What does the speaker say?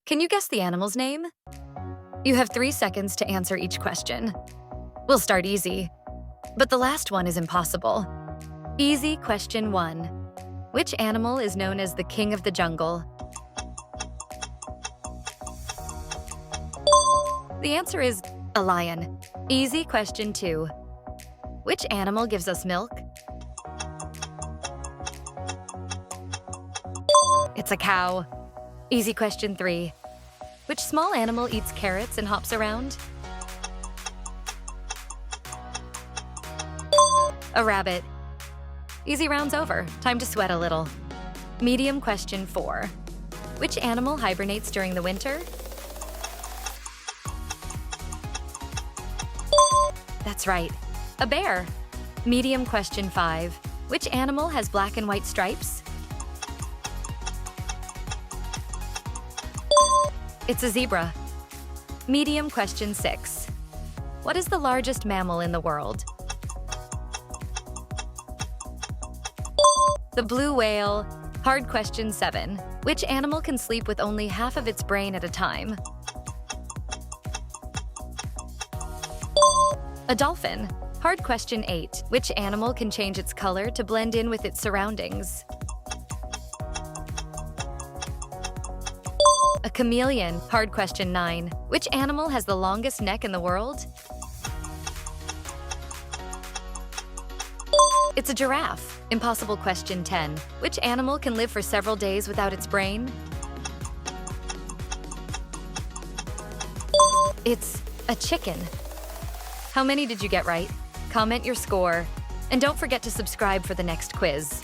Can you guess the animal's name? You have 3 seconds to answer each question. We'll start easy, but the last one is impossible. Easy question 1. Which animal is known as the king of the jungle? The answer is a lion. Easy question 2. Which animal gives us milk? It's a cow. Easy question 3. Which small animal eats carrots and hops around? A rabbit. Easy round's over. Time to sweat a little. Medium question 4. Which animal hibernates during the winter? That's right, a bear. Medium question 5. Which animal has black and white stripes? It's a zebra. Medium question 6. What is the largest mammal in the world? The blue whale. Hard question 7. Which animal can sleep with only half of its brain at a time? A dolphin. Hard question 8. Which animal can change its color to blend in with its surroundings? A chameleon. Hard question 9. Which animal has the longest neck in the world? It's a giraffe. Impossible question 10. Which animal can live for several days without its brain? It's a chicken. How many did you get right? Comment your score. And don't forget to subscribe for the next quiz.